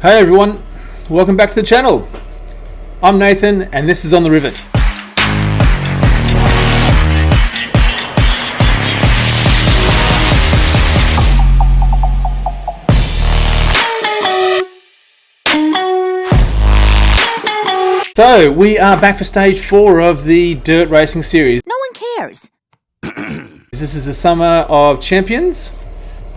Hey everyone, welcome back to the channel. I'm Nathan and this is On The Rivet. So we are back for stage 4 of the dirt racing series. No one cares. This is the Summer of Champions.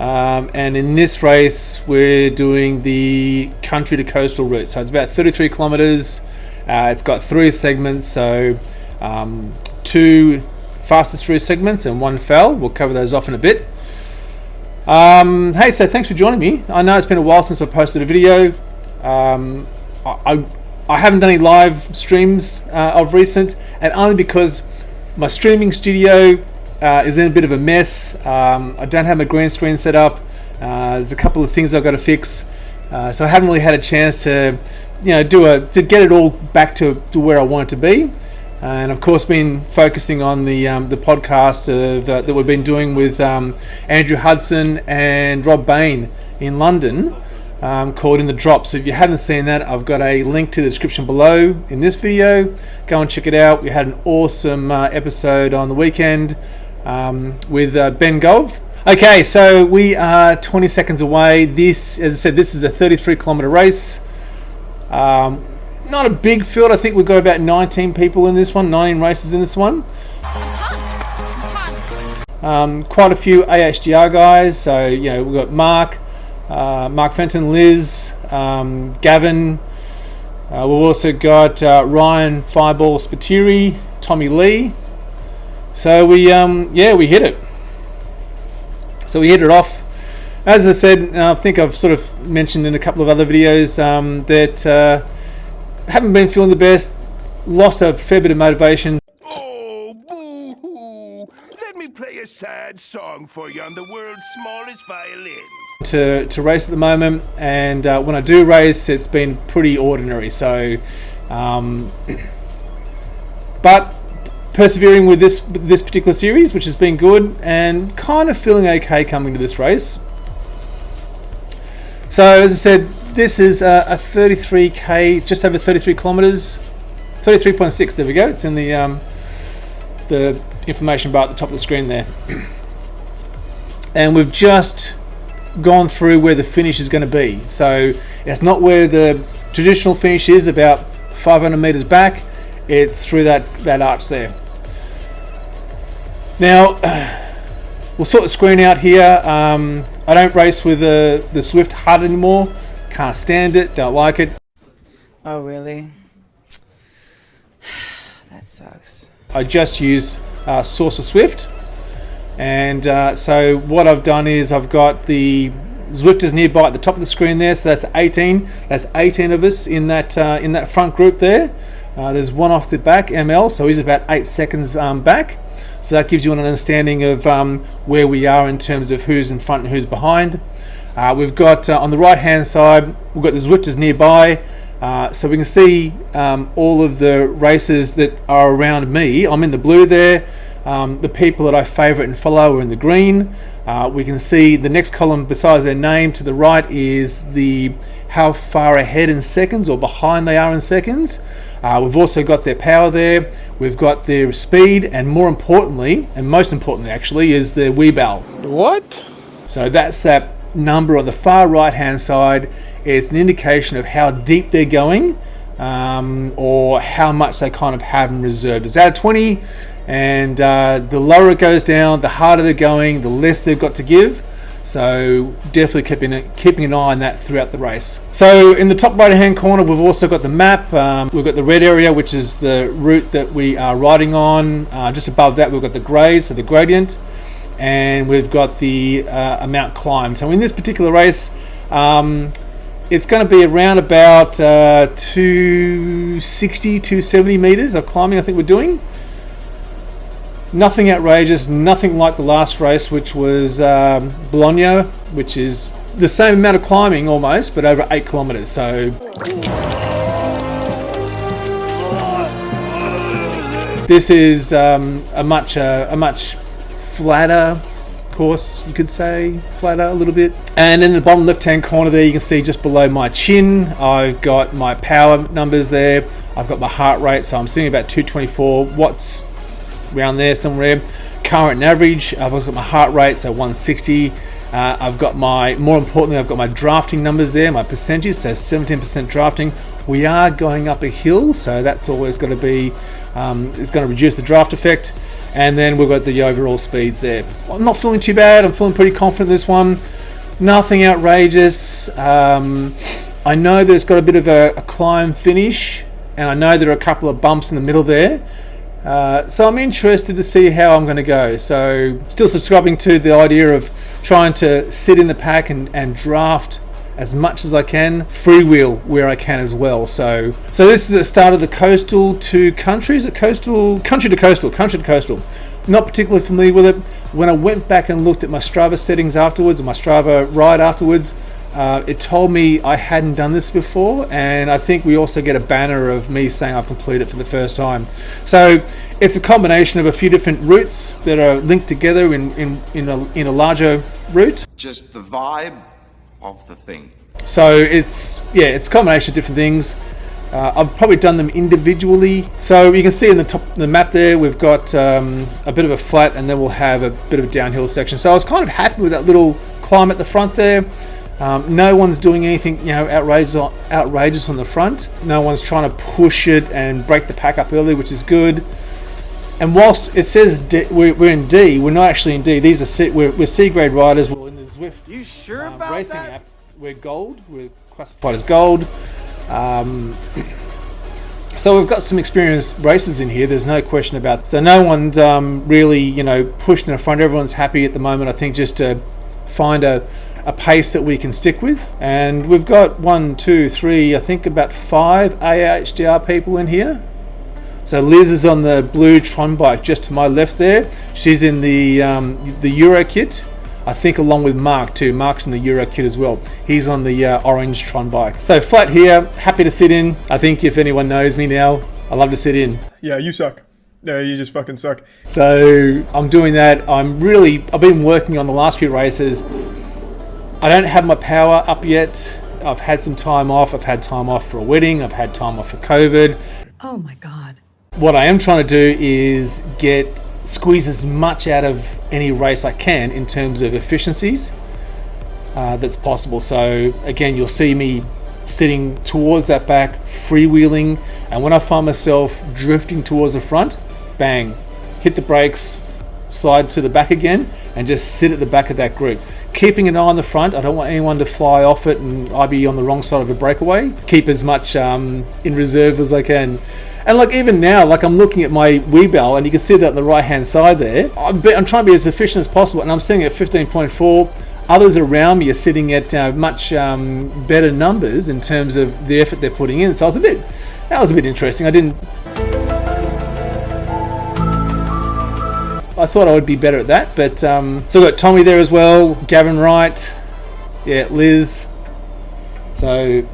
And in this race we're doing the country to coastal route, so it's about 33 kilometers. It's got 3 segments, so 2 fastest through segments and 1 fell. We'll cover those off in a bit. Hey, so thanks for joining me. I know it's been a while since I've posted a video. I haven't done any live streams of recent, and only because my streaming studio is in a bit of a mess. I don't have my green screen set up. There's a couple of things I've got to fix, so I haven't really had a chance to, to get it all back to where I want it to be. And of course, been focusing on the podcast that we've been doing with Andrew Hudson and Rob Bain in London, called In the Drop. So if you haven't seen that, I've got a link to the description below in this video. Go and check it out. We had an awesome episode on the weekend with Ben Gove. Okay, so we are 20 seconds away. This, as I said, this is a 33 kilometer race. Not a big field. I think we've got about 19 people in this one, 19 races in this one. Quite a few AHDR guys. So, we've got Mark Fenton, Liz, Gavin. We've also got Ryan Fireball Spiteri, Tommy Lee. So we hit it. So we hit it off. As I said, I think I've sort of mentioned in a couple of other videos that haven't been feeling the best. Lost a fair bit of motivation. Oh, boo-hoo. Let me play a sad song for you on the world's smallest violin. To race at the moment, and when I do race, it's been pretty ordinary. So, but persevering with this particular series, which has been good, and kind of feeling okay coming to this race. So, as I said, this is a 33k, just over 33 kilometers, 33.6. There we go. It's in the information bar at the top of the screen there, and we've just gone through where the finish is going to be. So it's not where the traditional finish is, about 500 meters back. It's through that arch there. Now we'll sort the screen out here. I don't race with the Zwift HUD anymore. Can't stand it, don't like it. Oh really? That sucks. I just use Source for Zwift. And so what I've done is I've got the Zwifters nearby at the top of the screen there. So that's 18. That's 18 of us in that front group there. There's one off the back, ML, so he's about 8 seconds back. So that gives you an understanding of where we are in terms of who's in front and who's behind. We've got on the right hand side, we've got the Zwifters nearby. So we can see all of the races that are around me. I'm in the blue there. The people that I favourite and follow are in the green. We can see the next column besides their name to the right is the how far ahead in seconds or behind they are in seconds. We've also got their power there. We've got their speed, and more importantly, and most importantly actually, is their Weebel. What? So that's that number on the far right hand side. It's an indication of how deep they're going, or how much they kind of have in reserve. It's out of 20. And the lower it goes down, the harder they're going, the less they've got to give. So definitely keeping an eye on that throughout the race. So in the top right hand corner, we've also got the map. We've got the red area, which is the route that we are riding on. Just above that, we've got the grade, so the gradient. And we've got the amount climbed. So in this particular race, it's going to be around about 260, 270 meters of climbing, I think we're doing. Nothing outrageous, nothing like the last race, which was Bologna, which is the same amount of climbing almost, but over 8 kilometers. So this is a much flatter course, you could say, flatter a little bit. And in the bottom left-hand corner there, you can see just below my chin, I've got my power numbers there. I've got my heart rate, so I'm sitting about 224 watts, around there somewhere. Current and average, I've also got my heart rate, so 160. I've got more importantly, I've got my drafting numbers there, my percentage, so 17% drafting. We are going up a hill, so that's always going to be, it's going to reduce the draft effect. And then we've got the overall speeds there. I'm not feeling too bad, I'm feeling pretty confident in this one. Nothing outrageous. I know there's got a bit of a climb finish, and I know there are a couple of bumps in the middle there. So I'm interested to see how I'm going to go. So still subscribing to the idea of trying to sit in the pack and draft as much as I can, freewheel where I can as well. So this is the start of the coastal to country. Is it coastal? Country to coastal. Not particularly familiar with it. When I went back and looked at my Strava settings afterwards, or my Strava ride afterwards, it told me I hadn't done this before, and I think we also get a banner of me saying I've completed it for the first time. So it's a combination of a few different routes that are linked together in a larger route. Just the vibe of the thing. So it's a combination of different things. I've probably done them individually. So you can see in the top of the map there, we've got a bit of a flat, and then we'll have a bit of a downhill section. So I was kind of happy with that little climb at the front there. No one's doing anything, outrageous on the front. No one's trying to push it and break the pack up early, which is good. And whilst it says we're in D, we're not actually in D. These are we're C grade riders. We're in the Zwift You sure about racing that? app. We're gold. We're classified as gold. So we've got some experienced racers in here. There's no question about. So no one's really pushed in the front. Everyone's happy at the moment. I think just to find a pace that we can stick with. And we've got 1, 2, 3, I think about 5 AHDR people in here. So Liz is on the blue Tron bike just to my left there. She's in the Euro kit, I think, along with Mark too. Mark's in the Euro kit as well. He's on the orange Tron bike. So flat here, happy to sit in. I think if anyone knows me now, I love to sit in. Yeah, you suck. No, you just fucking suck. So I'm doing that. I've been working on the last few races. I don't have my power up yet. I've had some time off. I've had time off for a wedding. I've had time off for COVID. Oh my God. What I am trying to do is squeeze as much out of any race I can in terms of efficiencies that's possible. So again, you'll see me sitting towards that back, freewheeling, and when I find myself drifting towards the front, bang, hit the brakes, slide to the back again, and just sit at the back of that group. Keeping an eye on the front. I don't want anyone to fly off it and I be on the wrong side of a breakaway. Keep as much in reserve as I can. And even now, I'm looking at my Weebel, and you can see that on the right hand side there. I'm trying to be as efficient as possible, and I'm sitting at 15.4. Others around me are sitting at much better numbers in terms of the effort they're putting in. So that was a bit interesting. I thought I would be better at that, but so we've got Tommy there as well, Gavin Wright, Liz. So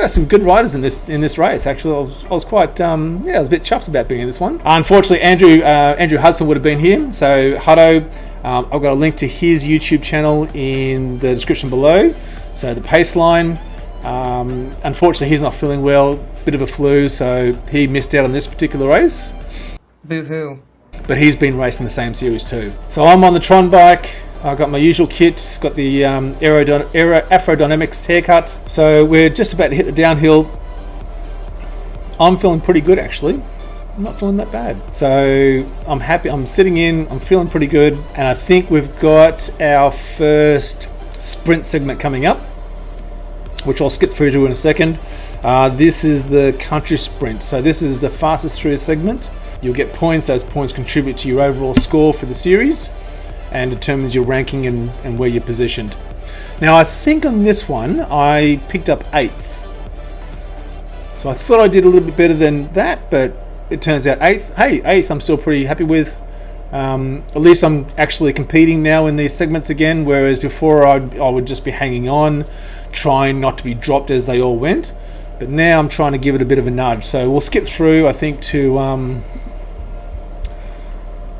some good riders in this race. Actually, I was quite I was a bit chuffed about being in this one. Unfortunately, Andrew Hudson would have been here. So Huddo, I've got a link to his YouTube channel in the description below. So the pace line. Unfortunately, he's not feeling well. Bit of a flu, so he missed out on this particular race. Boo-hoo. But he's been racing the same series too. So I'm on the Tron bike. I've got my usual kit, got the Afrodynamics haircut. So we're just about to hit the downhill. I'm feeling pretty good actually. I'm not feeling that bad. So I'm happy, I'm sitting in, I'm feeling pretty good. And I think we've got our first sprint segment coming up, which I'll skip through to in a second. This is the country sprint. So this is the fastest through segment. You'll get points. Those points contribute to your overall score for the series and determines your ranking and where you're positioned. Now I think on this one I picked up 8th. So I thought I did a little bit better than that, but it turns out 8th. Hey, 8th I'm still pretty happy with. At least I'm actually competing now in these segments again, whereas before I would just be hanging on, trying not to be dropped as they all went. But now I'm trying to give it a bit of a nudge. So we'll skip through, I think, to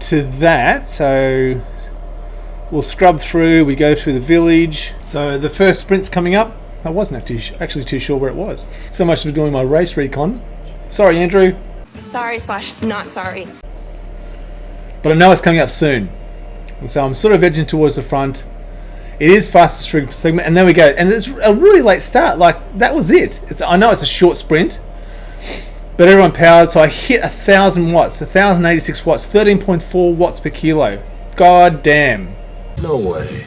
that. So we'll scrub through, we go through the village. So the first sprint's coming up. I wasn't actually too sure where it was. So much for doing my race recon. Sorry, Andrew. Sorry / not sorry. But I know it's coming up soon. And so I'm sort of edging towards the front. It is fastest segment, and there we go. And it's a really late start. Like, that was it. I know it's a short sprint, but everyone powered. So I hit 1,000 watts, 1,086 watts, 13.4 watts per kilo. God damn. No way.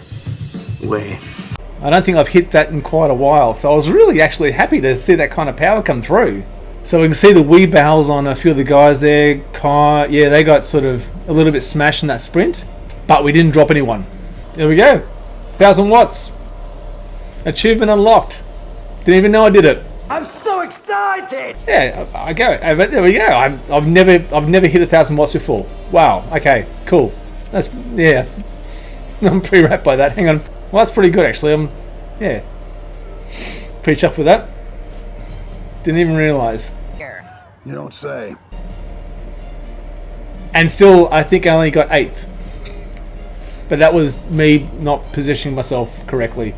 I don't think I've hit that in quite a while. So I was really actually happy to see that kind of power come through. So we can see the wee barrels on a few of the guys there. Yeah, they got sort of a little bit smashed in that sprint, but we didn't drop anyone. There we go. 1,000 watts. Achievement unlocked. Didn't even know I did it. I'm so excited! Yeah, I go. There we go. I've never hit 1,000 watts before. Wow. Okay. Cool. That's yeah. I'm pretty wrapped by that. Hang on. Well, that's pretty good actually. Yeah. Pretty chuffed with that. Didn't even realise. You don't say. And still, I think I only got 8th. But that was me not positioning myself correctly,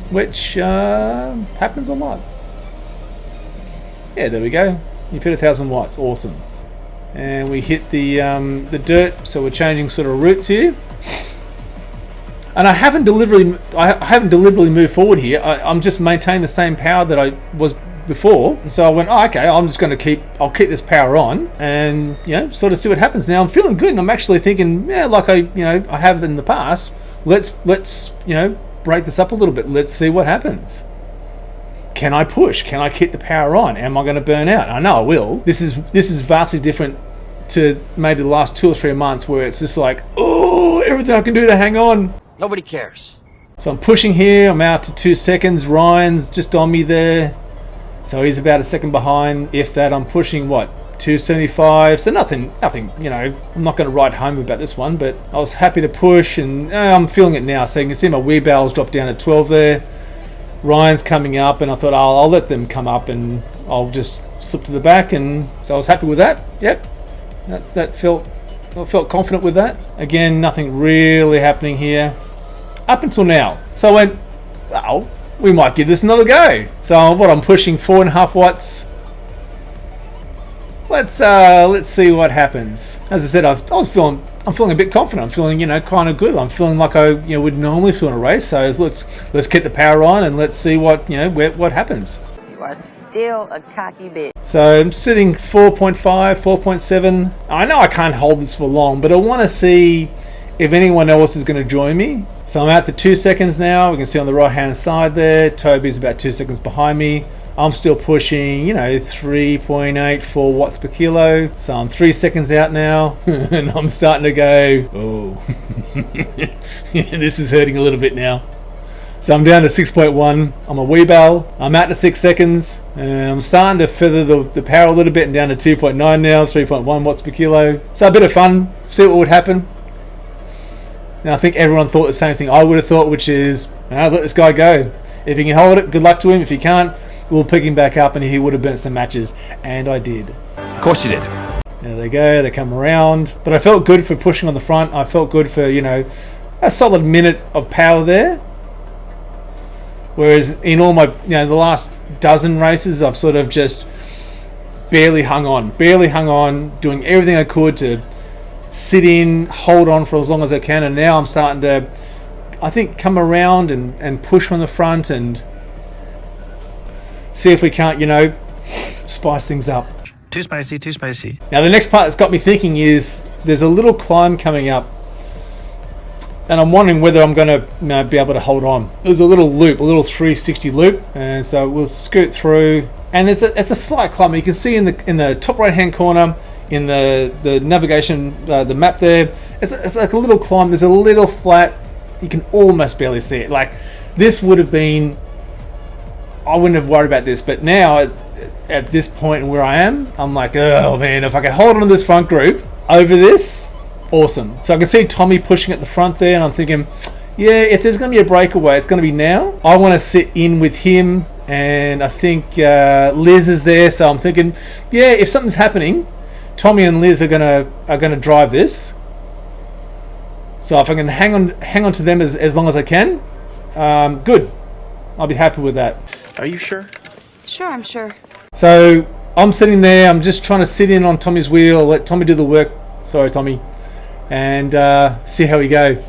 which happens a lot. Yeah, there we go. You've hit 1,000 watts. Awesome. And we hit the dirt, so we're changing sort of routes here. And I haven't deliberately moved forward here. I'm just maintaining the same power that I was before. So I went, oh, okay, I'm just going to I'll keep this power on and, sort of see what happens. Now I'm feeling good, and I'm actually thinking, yeah, like I have in the past, let's break this up a little bit. Let's see what happens. Can I push? Can I keep the power on? Am I going to burn out? I know I will. This is vastly different to maybe the last 2 or 3 months where it's just like, oh, everything I can do to hang on. Nobody cares. So I'm pushing here. I'm out to 2 seconds. Ryan's just on me there. So he's about a second behind. If that, I'm pushing, 275. So nothing, I'm not going to write home about this one, but I was happy to push, and I'm feeling it now. So you can see my wheel barrels drop down to 12 there. Ryan's coming up, and I thought, I'll let them come up, and I'll just slip to the back. And so I was happy with that. Yep. I felt confident with that. Again, nothing really happening here up until now. So I went, well, we might give this another go. So I'm pushing 4.5 watts. Let's see what happens. As I said, I'm feeling a bit confident. I'm feeling, kind of good. I'm feeling like I, would normally feel in a race. So let's get the power on and let's see what happens. You are still a cocky bitch. So I'm sitting 4.5, 4.7. I know I can't hold this for long, but I want to see if anyone else is going to join me. So I'm out to 2 seconds now. We can see on the right hand side there, Toby's about 2 seconds behind me. I'm still pushing, 3.84 watts per kilo. So I'm 3 seconds out now, and I'm starting to go, oh, this is hurting a little bit now. So I'm down to 6.1 on my wheel barrel. I'm out to 6 seconds. And I'm starting to feather the power a little bit and down to 2.9 now, 3.1 watts per kilo. So a bit of fun, see what would happen. Now I think everyone thought the same thing I would have thought, which is, let this guy go. If he can hold it, good luck to him. If he can't, we'll pick him back up and he would have burnt some matches. And I did. Of course you did. There they go, they come around. But I felt good for pushing on the front. I felt good for, a solid minute of power there. Whereas in all my, the last dozen races, I've sort of just barely hung on, doing everything I could to sit in, hold on for as long as I can. And now I'm starting to, I think, come around and push on the front and see if we can't, spice things up. Too spicy. Now the next part that's got me thinking is there's a little climb coming up. And I'm wondering whether I'm going to be able to hold on. There's a little loop, a little 360 loop, and so we'll scoot through. And it's a slight climb. You can see in the top right hand corner in the navigation, the map there. It's like a little climb. There's a little flat. You can almost barely see it. Like this would have been. I wouldn't have worried about this, but now at this point where I am, I'm like, oh man, if I can hold on to this front group over this. Awesome. So I can see Tommy pushing at the front there, and I'm thinking, yeah, if there's going to be a breakaway, it's going to be now. I want to sit in with him, and I think Liz is there, so I'm thinking, yeah, if something's happening, Tommy and Liz are gonna drive this. So if I can hang on to them as long as I can, good. I'll be happy with that. Are you sure? Sure, I'm sure. So I'm sitting there. I'm just trying to sit in on Tommy's wheel, let Tommy do the work. Sorry, Tommy, and see how we go.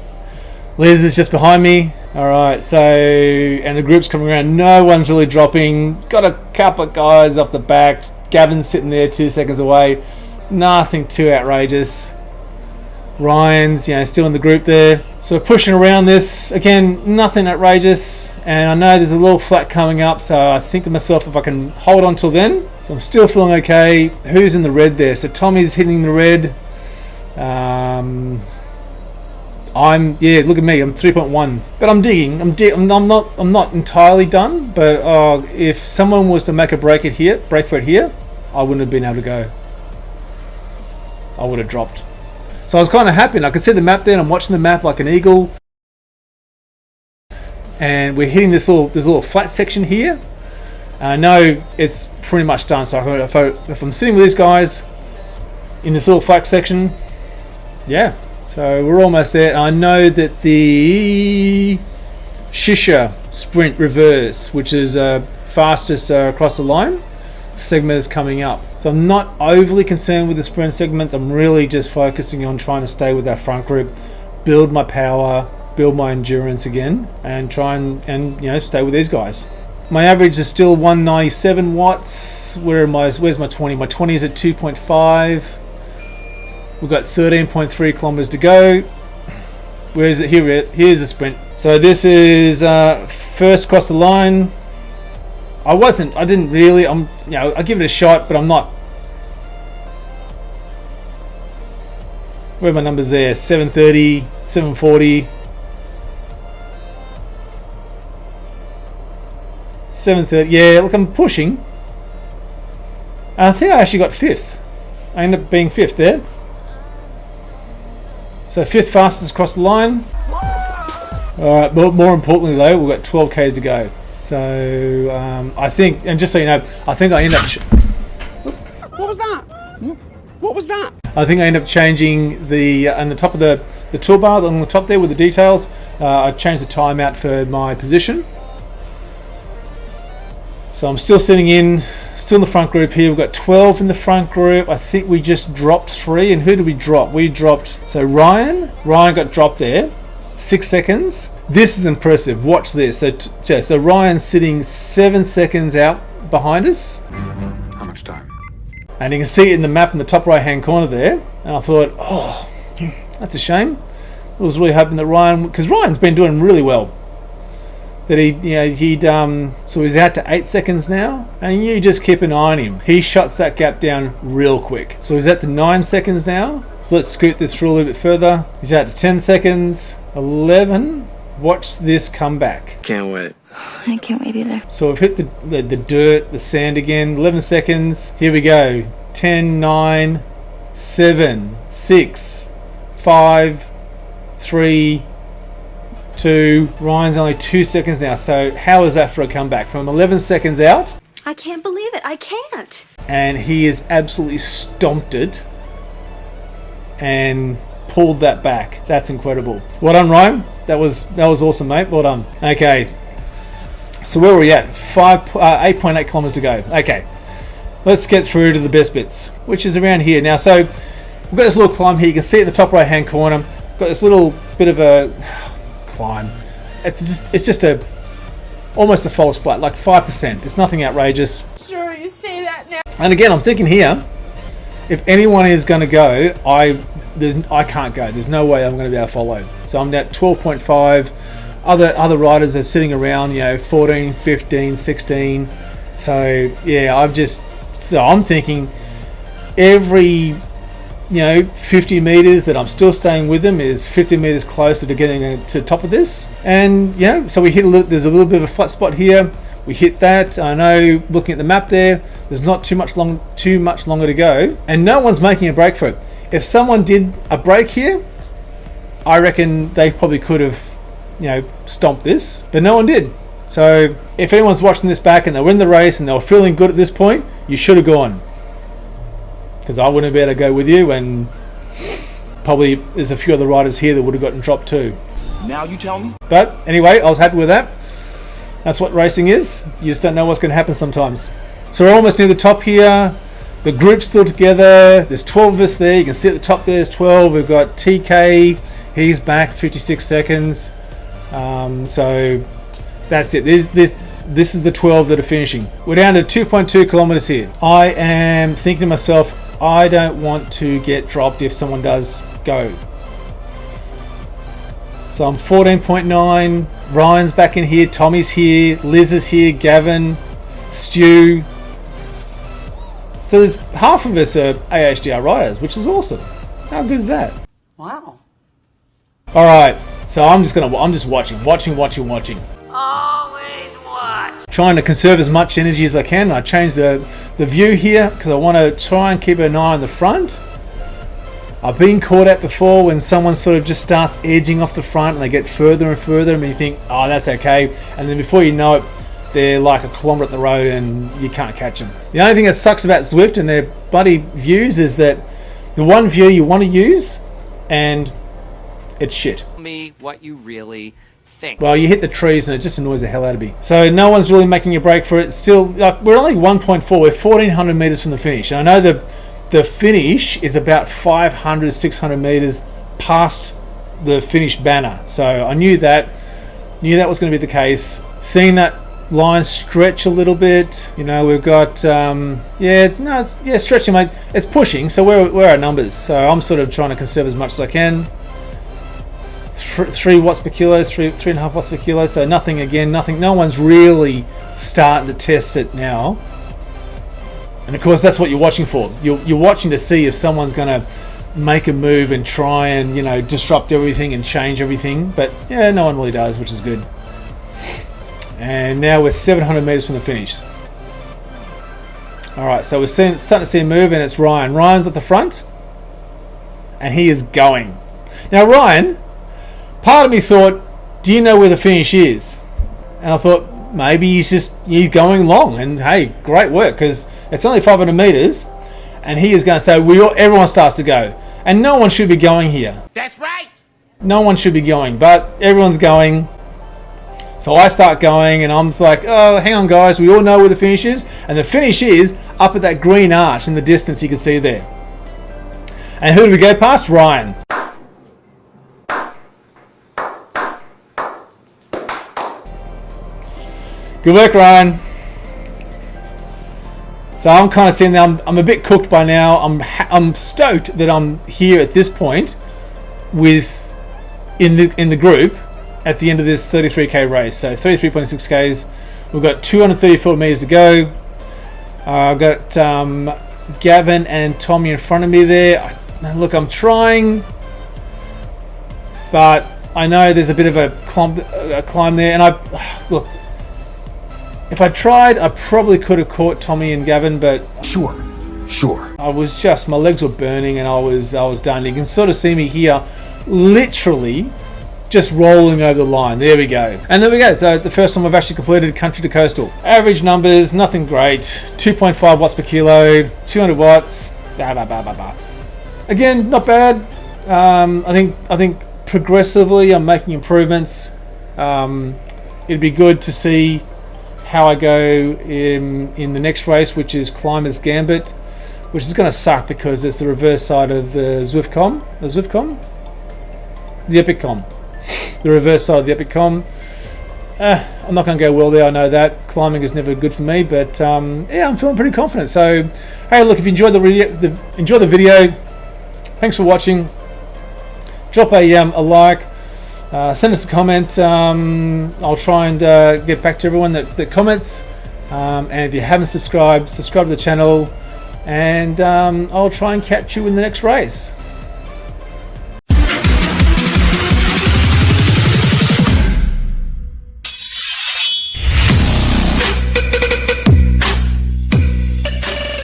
Liz is just behind me. All right, so, and the group's coming around. No one's really dropping. Got a couple of guys off the back. Gavin's sitting there 2 seconds away. Nothing too outrageous. Ryan's, still in the group there. So pushing around this. Again, nothing outrageous. And I know there's a little flat coming up, so I think to myself, if I can hold on till then. So I'm still feeling okay. Who's in the red there? So Tommy's hitting the red. Look at me, I'm 3.1, but I'm digging. I'm not entirely done, but if someone was to make a break for it here, I wouldn't have been able to go. I would have dropped. So I was kind of happy, and I could see the map there, and I'm watching the map like an eagle. And we're hitting this little flat section here. And I know it's pretty much done. So if I'm sitting with these guys in this little flat section, yeah. So we're almost there. And I know that the Shisha Sprint Reverse, which is fastest across the line, segment is coming up. So I'm not overly concerned with the sprint segments. I'm really just focusing on trying to stay with our front group, build my power, build my endurance again, and try and stay with these guys. My average is still 197 watts. Where's my 20? My 20 is at 2.5. We've got 13.3 kilometers to go. Where is it? Here's the sprint. So this is first across the line. I didn't really. I give it a shot, but I'm not. Where are my numbers there? 730, 740. 730. Yeah, look, I'm pushing. And I think I actually got 5th. I ended up being 5th there. So 5th fastest across the line. Alright, but more importantly though, we've got 12 Ks to go. So I think, and just so you know, I think I end up... What was that? What was that? I think I end up changing the, on the top of the toolbar, on the top there with the details, I changed the timeout for my position. So I'm still sitting in, still in the front group here. We've got 12 in the front group. I think we just dropped 3. And who did we drop? We dropped, so Ryan got dropped there, 6 seconds. This is impressive. Watch this. So Ryan's sitting 7 seconds out behind us. How much time? And you can see it in the map in the top right hand corner there. And I thought, oh, that's a shame. I was really hoping that because Ryan's been doing really well. That so he's out to 8 seconds now, and you just keep an eye on him. He shuts that gap down real quick. So he's out to 9 seconds now. So let's scoot this through a little bit further. He's out to 10 seconds, 11. Watch this come back. Can't wait. I can't wait either. So we've hit the dirt, the sand again. 11 seconds. Here we go. 10, 9, 7, 6, 5, 3, 2. Ryan's only 2 seconds now. So how is that for a comeback? From 11 seconds out. I can't believe it. I can't. And he is absolutely stomped it and pulled that back. That's incredible. Well done, Ryan. That was awesome, mate. Well done. Okay. So where are we at? 8.8 kilometers to go. Okay. Let's get through to the best bits, which is around here. Now, so we've got this little climb here. You can see it in the top right hand corner. Got this little bit of a climb. It's just almost a false flat, like 5%. It's nothing outrageous. Sure, you say that now. And again, I'm thinking here, if anyone is going to go, I can't go. There's no way I'm going to be able to follow. So I'm at 12.5. Other riders are sitting around, 14, 15, 16. So yeah, I'm thinking every 50 meters that I'm still staying with them is 50 meters closer to getting to the top of this. And so we hit there's a little bit of a flat spot here. We hit that. I know, looking at the map there's not too much longer to go, and no one's making a break for it. If someone did a break here, I reckon they probably could have stomped this, but no one did. So if anyone's watching this back and they were in the race and they were feeling good at this point, you should have gone, because I wouldn't be able to go with you, and probably there's a few other riders here that would have gotten dropped too. Now you tell me? But anyway, I was happy with that. That's what racing is. You just don't know what's going to happen sometimes. So we're almost near the top here. The group's still together. There's 12 of us there. You can see at the top there's 12. We've got TK. He's back 56 seconds. So that's it. This is the 12 that are finishing. We're down to 2.2 kilometers here. I am thinking to myself, I don't want to get dropped if someone does go. So I'm 14.9. Ryan's back in here. Tommy's here. Liz is here. Gavin, Stu. So there's half of us are AHDR riders, which is awesome. How good is that? Wow. All right. So I'm just watching. Always watch. Trying to conserve as much energy as I can. I changed the view here because I want to try and keep an eye on the front. I've been caught out before when someone sort of just starts edging off the front and they get further and further, and you think, oh, that's okay. And then before you know it, they're like a kilometre up the road and you can't catch them. The only thing that sucks about Zwift and their bloody views is that the one view you want to use and it's shit. Me what you really think. Well, you hit the trees and it just annoys the hell out of me. So no one's really making a break for it. Still, like, we're only 1.4. We're 1,400 metres from the finish. And I know the finish is about 500, 600 metres past the finish banner. So I knew that was going to be the case. Seeing that line stretch a little bit, you know, we've got stretching, mate. It's pushing, so where are numbers? So I'm sort of trying to conserve as much as I can. 3 watts per kilo, 3.5 watts per kilo. So nothing. No one's really starting to test it now. And of course, that's what you're watching for. You're watching to see if someone's going to make a move and try and, you know, disrupt everything and change everything. But yeah, no one really does, which is good. And now we're 700 meters from the finish. All right, so we're starting to see a move, and it's Ryan. Ryan's at the front, and he is going. Now, Ryan, part of me thought, do you know where the finish is? And I thought, maybe he's going long, and hey, great work, because it's only 500 meters, and he is going to say, everyone starts to go, and no one should be going here. That's right. No one should be going, but everyone's going. So I start going, and I'm just like, oh, hang on, guys, we all know where the finish is, and the finish is up at that green arch in the distance you can see there. And who do we go past? Ryan. Good work, Ryan. So I'm kind of sitting there. I'm a bit cooked by now. I'm stoked that I'm here at this point in the group at the end of this 33k race. So 33.6 k's. We've got 234 meters to go. I've got Gavin and Tommy in front of me there. Look, I'm trying, but I know there's a bit of a climb there. And look, if I tried, I probably could have caught Tommy and Gavin, but Sure. I was just, my legs were burning and I was done. You can sort of see me here, literally just rolling over the line. There we go. And there we go. The first time I've actually completed country to coastal. Average numbers, nothing great. 2.5 watts per kilo, 200 watts. Again, not bad. I think progressively I'm making improvements. It'd be good to see how I go in the next race, which is Climber's Gambit, which is going to suck because it's the reverse side of the Zwiftcom. The Epicom. The reverse side of the Epicom. I'm not going to go well there, I know that. Climbing is never good for me, but yeah, I'm feeling pretty confident. So, hey, look, if you enjoyed the video, thanks for watching. Drop a like. Send us a comment. I'll try and get back to everyone that comments. And if you haven't subscribed to the channel. And I'll try and catch you in the next race.